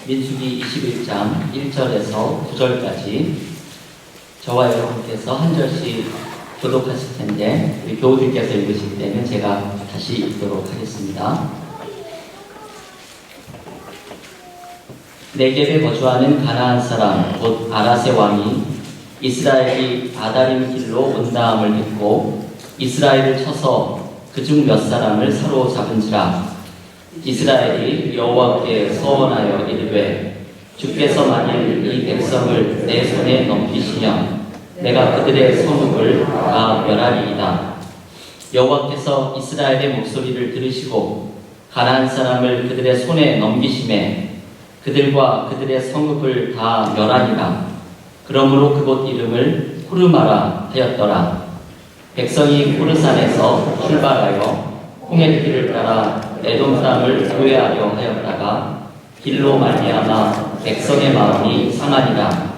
민수기 21장 1절에서 9절까지 저와 여러분께서 한 절씩 교독하실 텐데 우리 교우들께서 읽으실 때는 제가 다시 읽도록 하겠습니다. 네겝에 거주하는 가나안 사람 곧 아랏의 왕이 이스라엘이 아다림 길로 온다함을 듣고 이스라엘을 쳐서 그중 몇 사람을 사로잡은지라. 이스라엘이 여호와께 서원하여 이르되 주께서 만일 이 백성을 내 손에 넘기시면 내가 그들의 성읍을 다 멸하리이다. 여호와께서 이스라엘의 목소리를 들으시고 가나안 사람을 그들의 손에 넘기심에 그들과 그들의 성읍을 다 멸하리라. 그러므로 그곳 이름을 호르마라 하였더라. 백성이 호르산에서 출발하여 홍해 길을 따라 에돔 땅을 도회하려 하였다가 길로 말미암아 백성의 마음이 상하니라.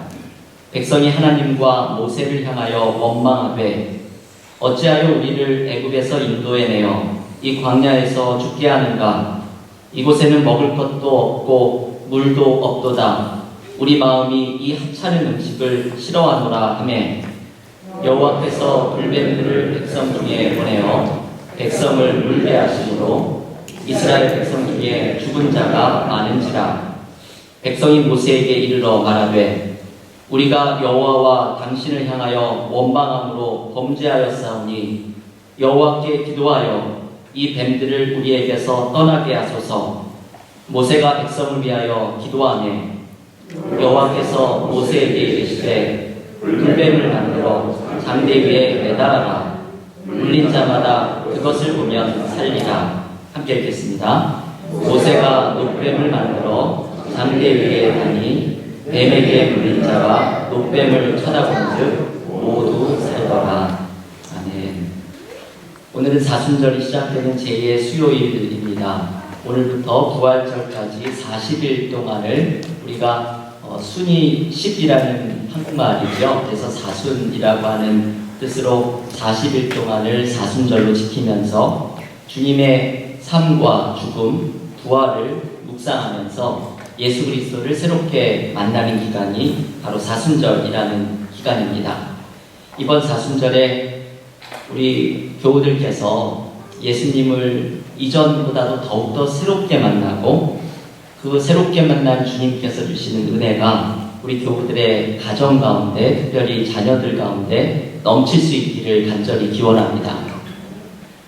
백성이 하나님과 모세를 향하여 원망하되 어찌하여 우리를 애굽에서 인도해내어 이 광야에서 죽게 하는가? 이곳에는 먹을 것도 없고 물도 없도다. 우리 마음이 이 하찮은 음식을 싫어하노라 하매 여호와께서 불뱀들을 백성 중에 보내어 백성을 물게 하시므로 이스라엘 백성 중에 죽은 자가 많은지라. 백성이 모세에게 이르러 말하되 우리가 여호와와 당신을 향하여 원망함으로 범죄하였사오니 여호와께 기도하여 이 뱀들을 우리에게서 떠나게 하소서. 모세가 백성을 위하여 기도하매 여호와께서 모세에게 이르시되 불뱀을 만들어 장대 위에 매달아라. 물린 자마다 그것을 보면 살리라. 함께 읽겠습니다. 모세가 노뱀을 만들어 장대 위에 다니 뱀에게 물린 자와 노뱀을 쳐다본즉 모두 살더라. 아멘. 오늘은 사순절이 시작되는 제2의 수요일입니다. 오늘부터 부활절까지 40일 동안을 우리가 순이 10이라는 한국말이죠. 그래서 사순이라고 하는 뜻으로 40일 동안을 사순절로 지키면서 주님의 삶과 죽음, 부활을 묵상하면서 예수 그리스도를 새롭게 만나는 기간이 바로 사순절이라는 기간입니다. 이번 사순절에 우리 교우들께서 예수님을 이전보다도 더욱더 새롭게 만나고 그 새롭게 만난 주님께서 주시는 은혜가 우리 교우들의 가정 가운데, 특별히 자녀들 가운데 넘칠 수 있기를 간절히 기원합니다.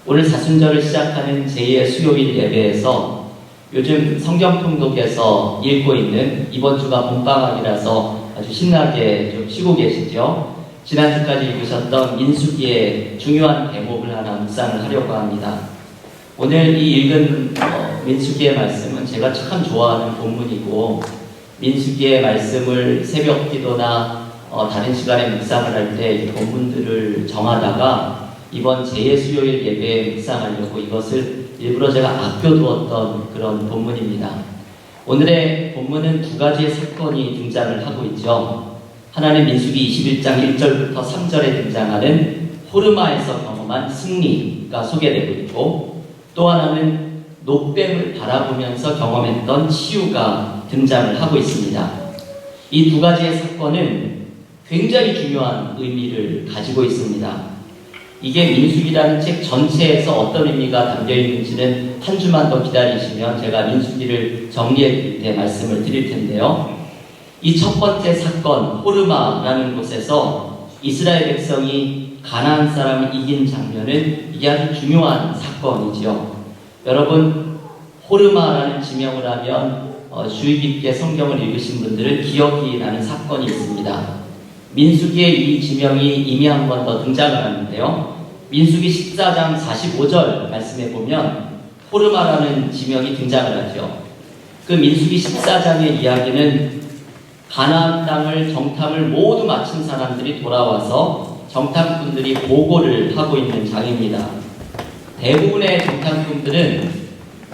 오늘 사순절을 시작하는 제2의 수요일 예배에서 요즘 성경 통독에서 읽고 있는 이번 주가 봄방학이라서 아주 신나게 좀 쉬고 계시죠? 지난주까지 읽으셨던 민수기의 중요한 대목을 하나 묵상을 하려고 합니다. 오늘 이 읽은 민수기의 말씀은 제가 참 좋아하는 본문이고 민수기의 말씀을 새벽 기도나 다른 시간에 묵상을 할 때 이 본문들을 정하다가 이번 제2의 수요일 예배에 묵상하려고 이것을 일부러 제가 아껴두었던 그런 본문입니다. 오늘의 본문은 두 가지의 사건이 등장을 하고 있죠. 하나는 민수기 21장 1절부터 3절에 등장하는 호르마에서 경험한 승리가 소개되고 있고 또 하나는 노뱀을 바라보면서 경험했던 치유가 등장을 하고 있습니다. 이 두 가지의 사건은 굉장히 중요한 의미를 가지고 있습니다. 이게 민수기라는 책 전체에서 어떤 의미가 담겨 있는지는 한 주만 더 기다리시면 제가 민수기를 정리해 드릴 때 말씀을 드릴 텐데요. 이 첫 번째 사건, 호르마라는 곳에서 이스라엘 백성이 가나안 사람을 이긴 장면은 이게 아주 중요한 사건이죠. 여러분, 호르마라는 지명을 하면 주의 깊게 성경을 읽으신 분들은 기억이 나는 사건이 있습니다. 민수기의 이 지명이 이미 한 번 더 등장을 하는데요. 민수기 14장 45절 말씀에 보면 호르마라는 지명이 등장을 하죠. 그 민수기 14장의 이야기는 가나안 땅을 정탐을 모두 마친 사람들이 돌아와서 정탐꾼들이 보고를 하고 있는 장입니다. 대부분의 정탐꾼들은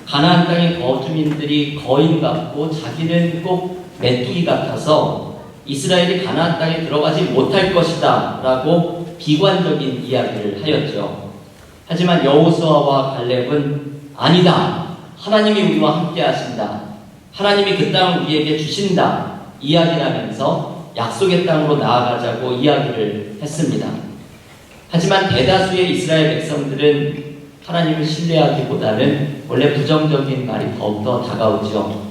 가나안 땅의 거주민들이 거인 같고 자기는 꼭 메뚜기 같아서 이스라엘이 가나안 땅에 들어가지 못할 것이다 라고 비관적인 이야기를 하였죠. 하지만 여호수아와 갈렙은 아니다. 하나님이 우리와 함께 하신다. 하나님이 그 땅을 우리에게 주신다 이야기를 하면서 약속의 땅으로 나아가자고 이야기를 했습니다. 하지만 대다수의 이스라엘 백성들은 하나님을 신뢰하기보다는 원래 부정적인 말이 더욱더 다가오죠.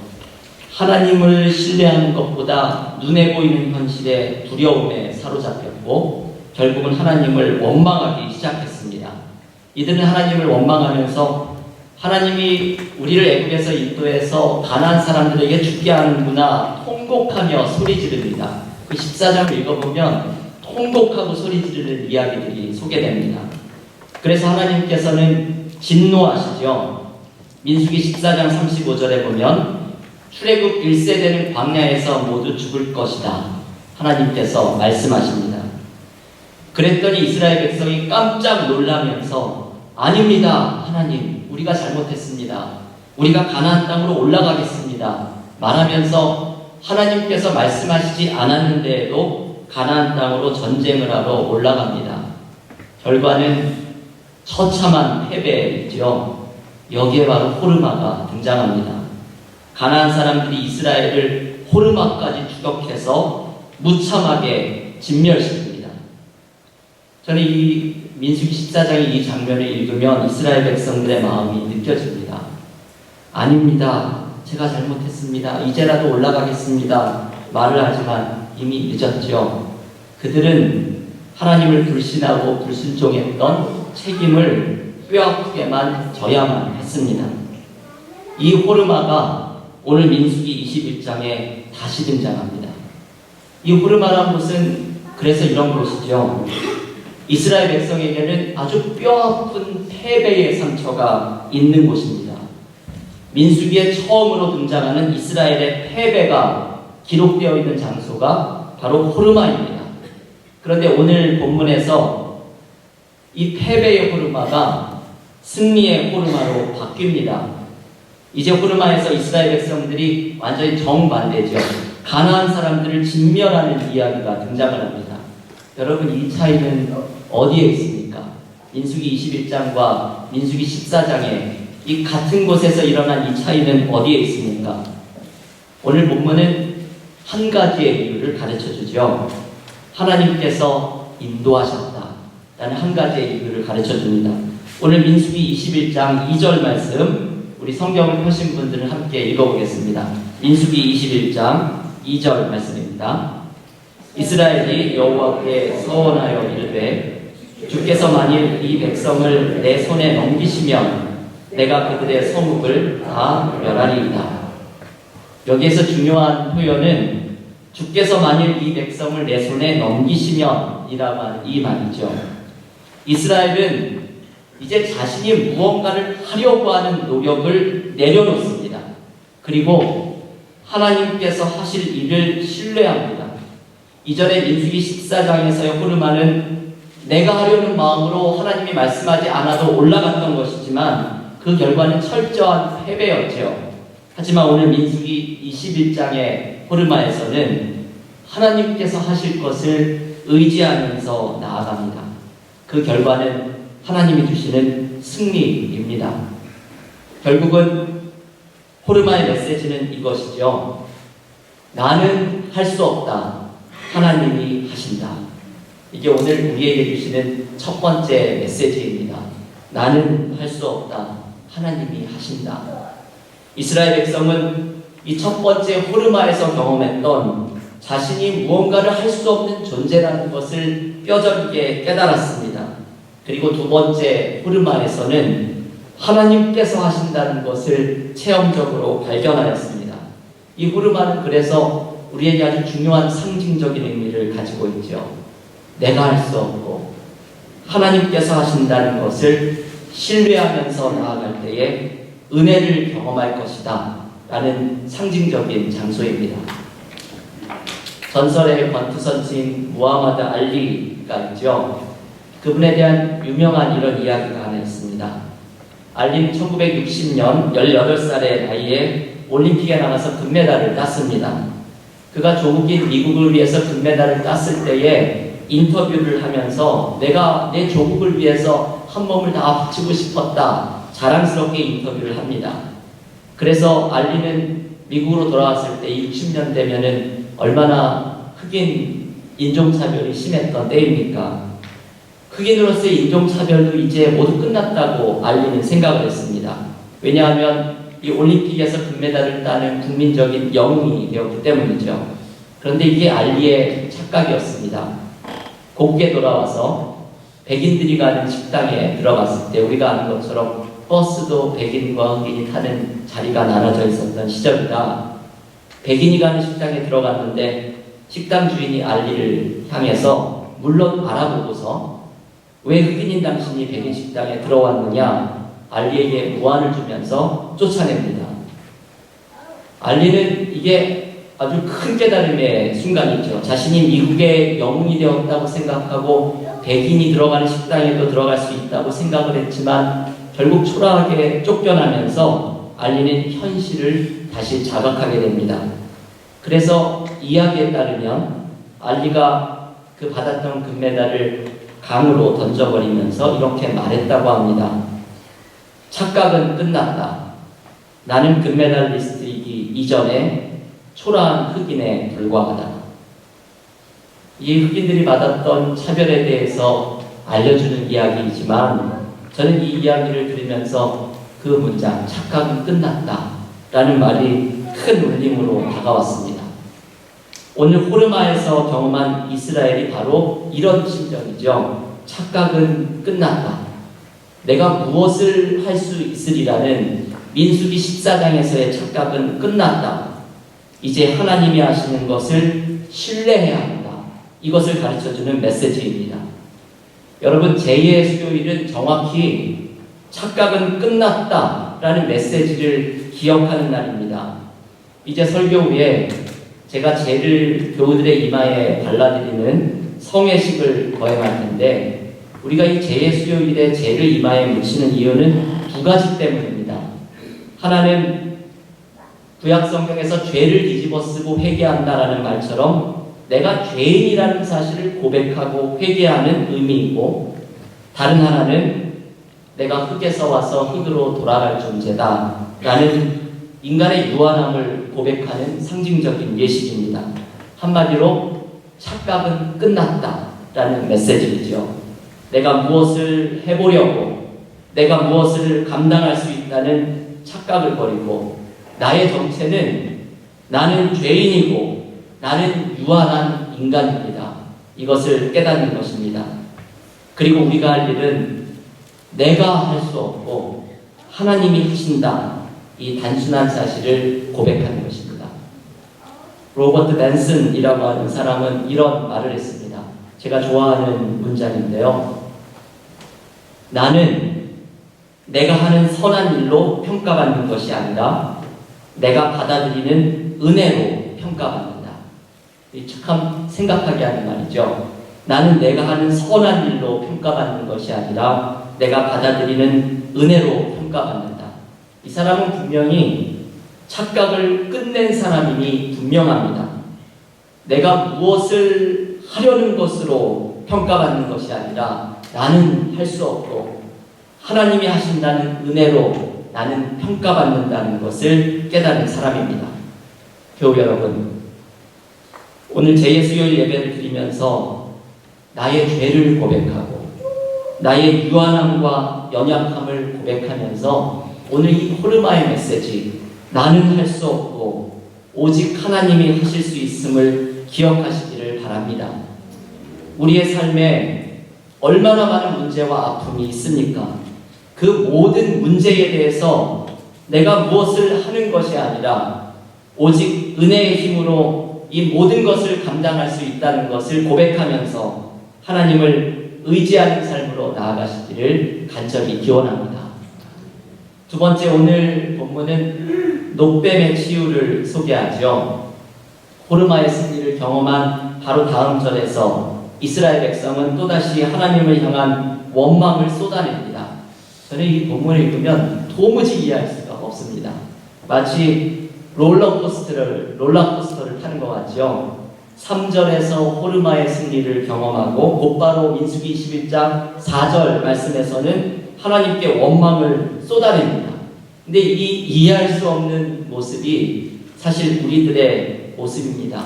하나님을 신뢰하는 것보다 눈에 보이는 현실에 두려움에 사로잡혔고 결국은 하나님을 원망하기 시작했습니다. 이들은 하나님을 원망하면서 하나님이 우리를 애굽에서 인도해서 가나안 사람들에게 죽게 하는구나 통곡하며 소리 지릅니다. 그 14장을 읽어보면 통곡하고 소리 지르는 이야기들이 소개됩니다. 그래서 하나님께서는 진노하시죠. 민수기 14장 35절에 보면 출애굽 1세대는 광야에서 모두 죽을 것이다. 하나님께서 말씀하십니다. 그랬더니 이스라엘 백성이 깜짝 놀라면서 아닙니다. 하나님, 우리가 잘못했습니다. 우리가 가나안 땅으로 올라가겠습니다. 말하면서 하나님께서 말씀하시지 않았는데도 가나안 땅으로 전쟁을 하러 올라갑니다. 결과는 처참한 패배이죠. 여기에 바로 호르마가 등장합니다. 가나안 사람들이 이스라엘을 호르마까지 추격해서 무참하게 진멸시킵니다. 저는 이 민수기 14장의 이 장면을 읽으면 이스라엘 백성들의 마음이 느껴집니다. 아닙니다. 제가 잘못했습니다. 이제라도 올라가겠습니다. 말을 하지만 이미 늦었죠. 그들은 하나님을 불신하고 불순종했던 책임을 뼈아프게만 져야만 했습니다. 이 호르마가 오늘 민수기 21장에 다시 등장합니다. 이 호르마란 곳은 그래서 이런 곳이죠. 이스라엘 백성에게는 아주 뼈아픈 패배의 상처가 있는 곳입니다. 민수기에 처음으로 등장하는 이스라엘의 패배가 기록되어 있는 장소가 바로 호르마입니다. 그런데 오늘 본문에서 이 패배의 호르마가 승리의 호르마로 바뀝니다. 이제 호르마에서 이스라엘 백성들이 완전히 정반대죠. 가나안 사람들을 진멸하는 이야기가 등장을 합니다. 여러분, 이 차이는 어디에 있습니까? 민수기 21장과 민수기 14장에 이 같은 곳에서 일어난 이 차이는 어디에 있습니까? 오늘 본문은 한 가지의 이유를 가르쳐주죠. 하나님께서 인도하셨다라는 한 가지의 이유를 가르쳐줍니다. 오늘 민수기 21장 2절 말씀 우리 성경을 펴신 분들은 함께 읽어보겠습니다. 민수기 21장 2절 말씀입니다. 이스라엘이 여호와께 서원하여 이르되 주께서 만일 이 백성을 내 손에 넘기시면 내가 그들의 성읍을 다 멸하리이다. 여기에서 중요한 표현은 주께서 만일 이 백성을 내 손에 넘기시면 이라만 이 말이죠. 이스라엘은 이제 자신이 무언가를 하려고 하는 노력을 내려놓습니다. 그리고 하나님께서 하실 일을 신뢰합니다. 이전에 민수기 14장에서의 호르마는 내가 하려는 마음으로 하나님이 말씀하지 않아도 올라갔던 것이지만 그 결과는 철저한 패배였죠. 하지만 오늘 민수기 21장의 호르마에서는 하나님께서 하실 것을 의지하면서 나아갑니다. 그 결과는 하나님이 주시는 승리입니다. 결국은 호르마의 메시지는 이것이죠. 나는 할 수 없다. 하나님이 하신다. 이게 오늘 우리에게 주시는 첫 번째 메시지입니다. 나는 할 수 없다. 하나님이 하신다. 이스라엘 백성은 이 첫 번째 호르마에서 경험했던 자신이 무언가를 할 수 없는 존재라는 것을 뼈저리게 깨달았습니다. 그리고 두 번째 호르마에서는 하나님께서 하신다는 것을 체험적으로 발견하였습니다. 이 호르마는 그래서 우리에게 아주 중요한 상징적인 의미를 가지고 있죠. 내가 할 수 없고 하나님께서 하신다는 것을 신뢰하면서 나아갈 때에 은혜를 경험할 것이다 라는 상징적인 장소입니다. 전설의 권투선수인 무하마드 알리가 있죠. 그분에 대한 유명한 이런 이야기가 하나 있습니다. 알리는 1960년 18살의 나이에 올림픽에 나가서 금메달을 땄습니다. 그가 조국인 미국을 위해서 금메달을 땄을 때에 인터뷰를 하면서 내가 내 조국을 위해서 한 몸을 다 바치고 싶었다 자랑스럽게 인터뷰를 합니다. 그래서 알리는 미국으로 돌아왔을 때 60년 되면은 얼마나 흑인 인종차별이 심했던 때입니까? 흑인으로서의 인종차별도 이제 모두 끝났다고 알리는 생각을 했습니다. 왜냐하면 이 올림픽에서 금메달을 따는 국민적인 영웅이 되었기 때문이죠. 그런데 이게 알리의 착각이었습니다. 곱게 돌아와서 백인들이 가는 식당에 들어갔을 때 우리가 아는 것처럼 버스도 백인과 흑인이 타는 자리가 나눠져 있었던 시절이다. 백인이 가는 식당에 들어갔는데 식당 주인이 알리를 향해서 물론 알아보고서 왜 흑인인 당신이 백인 식당에 들어왔느냐 알리에게 무안을 주면서 쫓아냅니다. 알리는 이게 아주 큰 깨달음의 순간이죠. 자신이 미국의 영웅이 되었다고 생각하고 백인이 들어가는 식당에도 들어갈 수 있다고 생각을 했지만 결국 초라하게 쫓겨나면서 알리는 현실을 다시 자각하게 됩니다. 그래서 이야기에 따르면 알리가 그 받았던 금메달을 강으로 던져버리면서 이렇게 말했다고 합니다. 착각은 끝났다. 나는 금메달리스트이기 이전에 초라한 흑인에 불과하다. 이 흑인들이 받았던 차별에 대해서 알려주는 이야기이지만 저는 이 이야기를 들으면서 그 문장 착각은 끝났다 라는 말이 큰 울림으로 다가왔습니다. 오늘 호르마에서 경험한 이스라엘이 바로 이런 심정이죠. 착각은 끝났다. 내가 무엇을 할 수 있으리라는 민수기 14장에서의 착각은 끝났다. 이제 하나님이 하시는 것을 신뢰해야 한다. 이것을 가르쳐주는 메시지입니다. 여러분, 제2의 수요일은 정확히 착각은 끝났다 라는 메시지를 기억하는 날입니다. 이제 설교 후에 제가 죄를 교우들의 이마에 발라드리는 성회식을 거행할 텐데 우리가 이 제2의 수요일에 죄를 이마에 묻히는 이유는 두 가지 때문입니다. 하나는 구약 성경에서 죄를 뒤집어 쓰고 회개한다라는 말처럼 내가 죄인이라는 사실을 고백하고 회개하는 의미이고, 다른 하나는 내가 흙에서 와서 흙으로 돌아갈 존재다라는 인간의 유한함을 고백하는 상징적인 예식입니다. 한마디로 착각은 끝났다라는 메시지이죠. 내가 무엇을 해보려고, 내가 무엇을 감당할 수 있다는 착각을 버리고 나의 정체는 나는 죄인이고 나는 유한한 인간입니다. 이것을 깨닫는 것입니다. 그리고 우리가 할 일은 내가 할 수 없고 하나님이 하신다. 이 단순한 사실을 고백하는 것입니다. 로버트 벤슨이라고 하는 사람은 이런 말을 했습니다. 제가 좋아하는 문장인데요. 나는 내가 하는 선한 일로 평가받는 것이 아니라 내가 받아들이는 은혜로 평가받는다. 참 생각하게 하는 말이죠. 나는 내가 하는 선한 일로 평가받는 것이 아니라 내가 받아들이는 은혜로 평가받는다. 이 사람은 분명히 착각을 끝낸 사람이니 분명합니다. 내가 무엇을 하려는 것으로 평가받는 것이 아니라 나는 할 수 없고 하나님이 하신다는 은혜로 나는 평가받는다는 것을 깨닫는 사람입니다. 교우 여러분, 오늘 제2의 수요일 예배를 드리면서 나의 죄를 고백하고 나의 유한함과 연약함을 고백하면서 오늘 이 호르마의 메시지, 나는 할 수 없고 오직 하나님이 하실 수 있음을 기억하시기를 바랍니다. 우리의 삶에 얼마나 많은 문제와 아픔이 있습니까? 그 모든 문제에 대해서 내가 무엇을 하는 것이 아니라 오직 은혜의 힘으로 이 모든 것을 감당할 수 있다는 것을 고백하면서 하나님을 의지하는 삶으로 나아가시기를 간절히 기원합니다. 두 번째, 오늘 본문은 녹뱀의 치유를 소개하죠. 호르마의 승리를 경험한 바로 다음 절에서 이스라엘 백성은 또다시 하나님을 향한 원망을 쏟아냅니다. 저는 이 본문을 읽으면 도무지 이해할 수가 없습니다. 마치 롤러코스터를 타는 것 같죠. 3절에서 호르마의 승리를 경험하고 곧바로 민수기 21장 4절 말씀에서는 하나님께 원망을 쏟아냅니다. 근데 이 이해할 수 없는 모습이 사실 우리들의 모습입니다.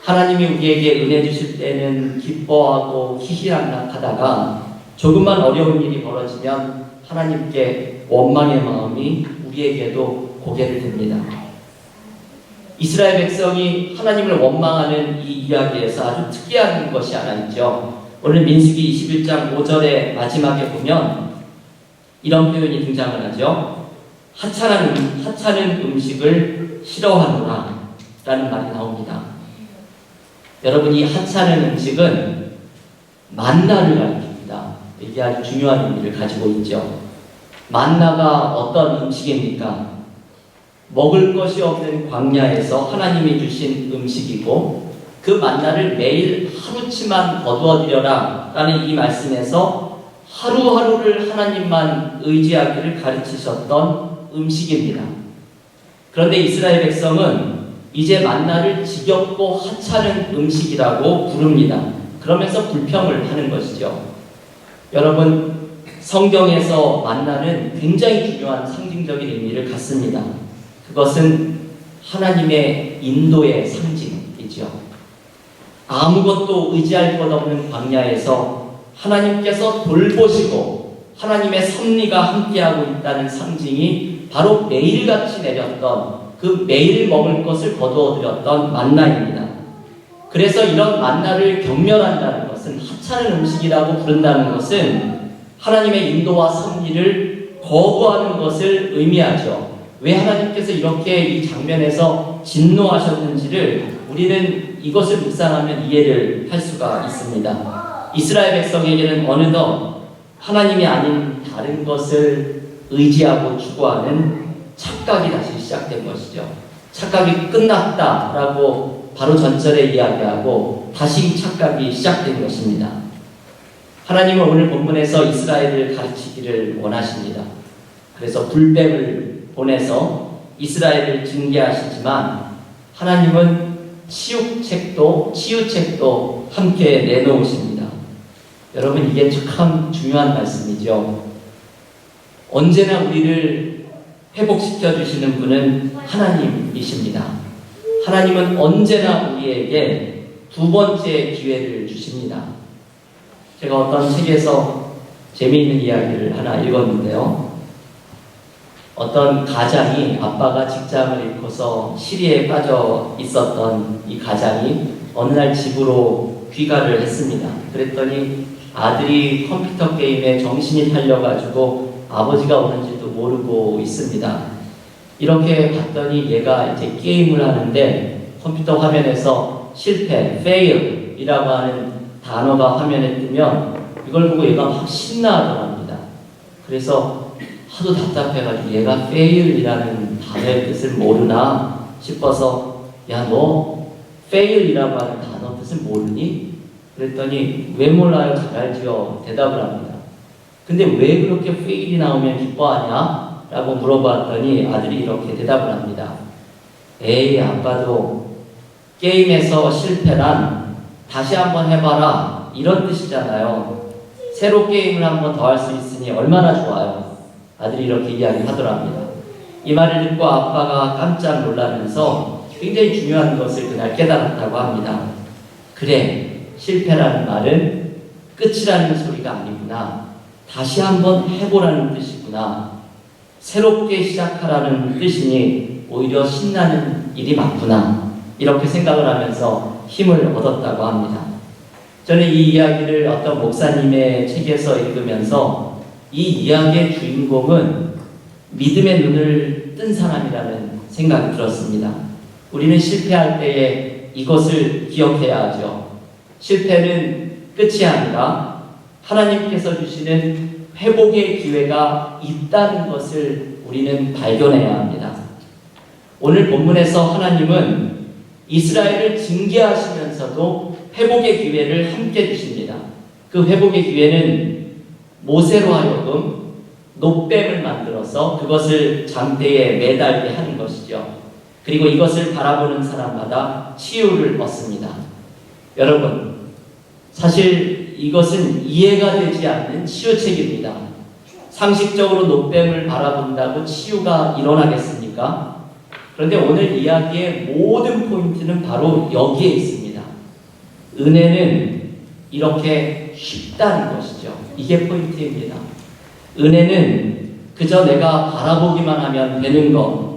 하나님이 우리에게 은혜 주실 때는 기뻐하고 희희락락하다가 조금만 어려운 일이 벌어지면 하나님께 원망의 마음이 우리에게도 고개를 듭니다. 이스라엘 백성이 하나님을 원망하는 이 이야기에서 아주 특이한 것이 하나 있죠. 오늘 민수기 21장 5절의 마지막에 보면 이런 표현이 등장을 하죠. 하찮은 음식을 싫어하노라 라는 말이 나옵니다. 여러분, 이 하찮은 음식은 만나를 가리킵니다. 이게 아주 중요한 의미를 가지고 있죠. 만나가 어떤 음식입니까? 먹을 것이 없는 광야에서 하나님이 주신 음식이고 그 만나를 매일 하루치만 거두어드려라 라는 이 말씀에서 하루하루를 하나님만 의지하기를 가르치셨던 음식입니다. 그런데 이스라엘 백성은 이제 만나를 지겹고 하찮은 음식이라고 부릅니다. 그러면서 불평을 하는 것이죠. 여러분, 성경에서 만나는 굉장히 중요한 상징적인 의미를 갖습니다. 그것은 하나님의 인도의 상징이죠. 아무것도 의지할 것 없는 광야에서 하나님께서 돌보시고 하나님의 섭리가 함께하고 있다는 상징이 바로 매일같이 내렸던 그 매일 먹을 것을 거두어들였던 만나입니다. 그래서 이런 만나를 경멸한다는 것은, 하찮은 음식이라고 부른다는 것은 하나님의 인도와 섭리를 거부하는 것을 의미하죠. 왜 하나님께서 이렇게 이 장면에서 진노하셨는지를 우리는 이것을 묵상하면 이해를 할 수가 있습니다. 이스라엘 백성에게는 어느덧 하나님이 아닌 다른 것을 의지하고 추구하는 착각이 다시 시작된 것이죠. 착각이 끝났다라고 바로 전절에 이야기하고 다시 착각이 시작된 것입니다. 하나님은 오늘 본문에서 이스라엘을 가르치기를 원하십니다. 그래서 불뱀을 보내서 이스라엘을 징계하시지만 하나님은 치유책도 함께 내놓으십니다. 여러분, 이게 참 중요한 말씀이죠. 언제나 우리를 회복시켜 주시는 분은 하나님이십니다. 하나님은 언제나 우리에게 두 번째 기회를 주십니다. 제가 어떤 책에서 재미있는 이야기를 하나 읽었는데요. 어떤 가장이, 아빠가 직장을 잃고서 시리에 빠져 있었던 이 가장이 어느 날 집으로 귀가를 했습니다. 그랬더니 아들이 컴퓨터 게임에 정신이 팔려가지고 아버지가 오는지도 모르고 있습니다. 이렇게 봤더니 얘가 이제 게임을 하는데 컴퓨터 화면에서 실패, fail 이라고 하는 단어가 화면에 뜨면 이걸 보고 얘가 막 신나하더랍니다. 그래서 하도 답답해가지고 얘가 fail이라는 단어의 뜻을 모르나 싶어서, 야, 너 fail이라고 하는 단어 뜻을 모르니? 그랬더니 왜 몰라요? 잘 알지요. 대답을 합니다. 근데 왜 그렇게 fail이 나오면 기뻐하냐? 라고 물어봤더니 아들이 이렇게 대답을 합니다. 에이, 아빠도 게임에서 실패란 다시 한번 해봐라 이런 뜻이잖아요. 새로 게임을 한번 더 할 수 있으니 얼마나 좋아요. 아들이 이렇게 이야기하더랍니다. 이 말을 듣고 아빠가 깜짝 놀라면서 굉장히 중요한 것을 그날 깨달았다고 합니다. 그래, 실패라는 말은 끝이라는 소리가 아니구나. 다시 한번 해보라는 뜻이구나. 새롭게 시작하라는 뜻이니 오히려 신나는 일이 맞구나. 이렇게 생각을 하면서 힘을 얻었다고 합니다. 저는 이 이야기를 어떤 목사님의 책에서 읽으면서 이 이야기의 주인공은 믿음의 눈을 뜬 사람이라는 생각이 들었습니다. 우리는 실패할 때에 이것을 기억해야 하죠. 실패는 끝이 아니라 하나님께서 주시는 회복의 기회가 있다는 것을 우리는 발견해야 합니다. 오늘 본문에서 하나님은 이스라엘을 징계하시면서도 회복의 기회를 함께 주십니다. 그 회복의 기회는 모세로 하여금 놋뱀을 만들어서 그것을 장대에 매달게 하는 것이죠. 그리고 이것을 바라보는 사람마다 치유를 얻습니다. 여러분, 사실 이것은 이해가 되지 않는 치유책입니다. 상식적으로 놋뱀을 바라본다고 치유가 일어나겠습니까? 그런데 오늘 이야기의 모든 포인트는 바로 여기에 있습니다. 은혜는 이렇게 쉽다는 것이죠. 이게 포인트입니다. 은혜는 그저 내가 바라보기만 하면 되는 것,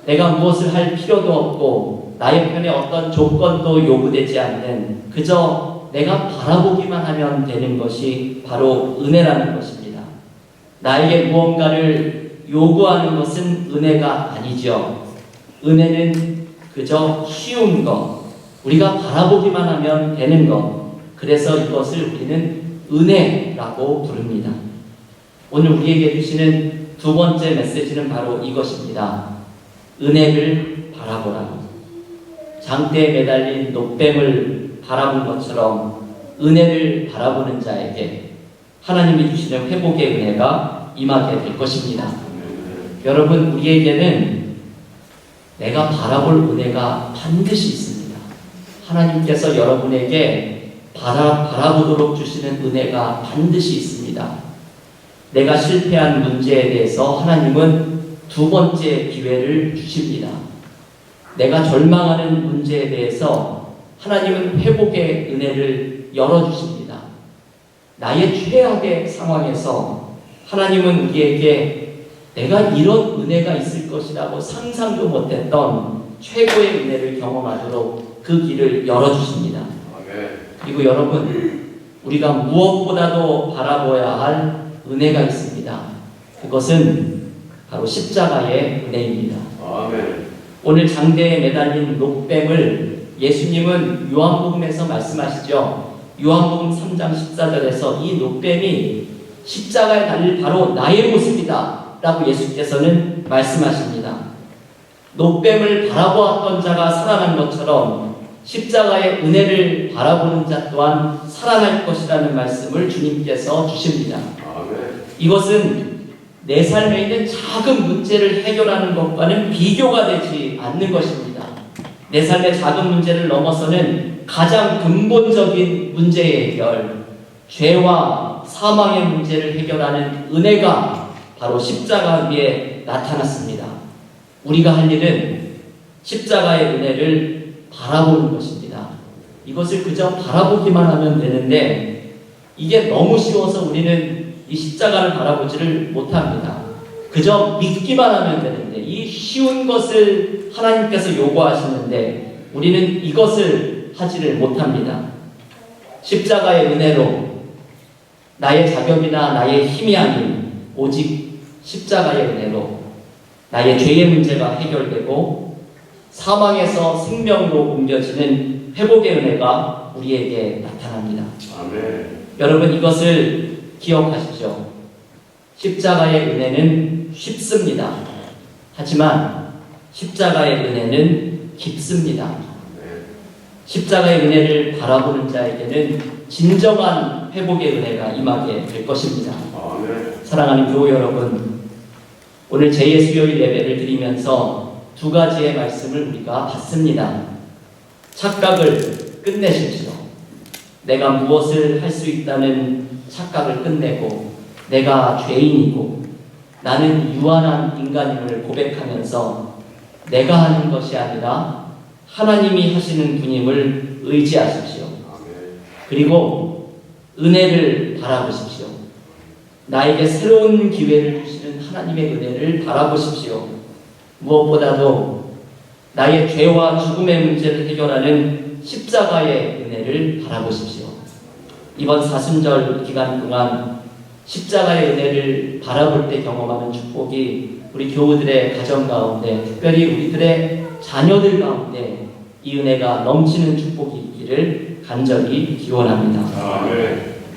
내가 무엇을 할 필요도 없고 나의 편에 어떤 조건도 요구되지 않는, 그저 내가 바라보기만 하면 되는 것이 바로 은혜라는 것입니다. 나에게 무언가를 요구하는 것은 은혜가 아니죠. 은혜는 그저 쉬운 것, 우리가 바라보기만 하면 되는 것, 그래서 이것을 우리는 은혜라고 부릅니다. 오늘 우리에게 주시는 두 번째 메시지는 바로 이것입니다. 은혜를 바라보라. 장대에 매달린 노뱀을 바라본 것처럼 은혜를 바라보는 자에게 하나님이 주시는 회복의 은혜가 임하게 될 것입니다. 여러분, 우리에게는 내가 바라볼 은혜가 반드시 있습니다. 하나님께서 여러분에게 바라보도록 주시는 은혜가 반드시 있습니다. 내가 실패한 문제에 대해서 하나님은 두 번째 기회를 주십니다. 내가 절망하는 문제에 대해서 하나님은 회복의 은혜를 열어주십니다. 나의 최악의 상황에서 하나님은 우리에게 내가 이런 은혜가 있을 것이라고 상상도 못했던 최고의 은혜를 경험하도록 그 길을 열어주십니다. 그리고 여러분, 우리가 무엇보다도 바라봐야 할 은혜가 있습니다. 그것은 바로 십자가의 은혜입니다. 아멘. 오늘 장대에 매달린 노뱀을 예수님은 요한복음에서 말씀하시죠. 요한복음 3장 14절에서 이 노뱀이 십자가에 달릴 바로 나의 모습이다 라고 예수께서는 말씀하십니다. 노뱀을 바라보았던 자가 살아난 것처럼 십자가의 은혜를 바라보는 자 또한 살아날 것이라는 말씀을 주님께서 주십니다. 이것은 내 삶에 있는 작은 문제를 해결하는 것과는 비교가 되지 않는 것입니다. 내 삶의 작은 문제를 넘어서는 가장 근본적인 문제의 해결, 죄와 사망의 문제를 해결하는 은혜가 바로 십자가 위에 나타났습니다. 우리가 할 일은 십자가의 은혜를 바라보는 것입니다. 이것을 그저 바라보기만 하면 되는데 이게 너무 쉬워서 우리는 이 십자가를 바라보지를 못합니다. 그저 믿기만 하면 되는데 이 쉬운 것을 하나님께서 요구하시는데 우리는 이것을 하지를 못합니다. 십자가의 은혜로 나의 자격이나 나의 힘이 아닌 오직 십자가의 은혜로 나의 죄의 문제가 해결되고 사망에서 생명으로 옮겨지는 회복의 은혜가 우리에게 나타납니다. 아멘. 여러분, 이것을 기억하십시오. 십자가의 은혜는 쉽습니다. 하지만 십자가의 은혜는 깊습니다. 십자가의 은혜를 바라보는 자에게는 진정한 회복의 은혜가 임하게 될 것입니다. 사랑하는 교우 여러분, 오늘 제2수요일 예배를 드리면서 두 가지의 말씀을 우리가 봤습니다. 착각을 끝내십시오. 내가 무엇을 할 수 있다는 착각을 끝내고 내가 죄인이고 나는 유한한 인간임을 고백하면서 내가 하는 것이 아니라 하나님이 하시는 분임을 의지하십시오. 그리고 은혜를 바라보십시오. 나에게 새로운 기회를 주시는 하나님의 은혜를 바라보십시오. 무엇보다도 나의 죄와 죽음의 문제를 해결하는 십자가의 은혜를 바라보십시오. 이번 사순절 기간 동안 십자가의 은혜를 바라볼 때 경험하는 축복이 우리 교우들의 가정 가운데, 특별히 우리들의 자녀들 가운데 이 은혜가 넘치는 축복이 있기를 간절히 기원합니다. 아멘.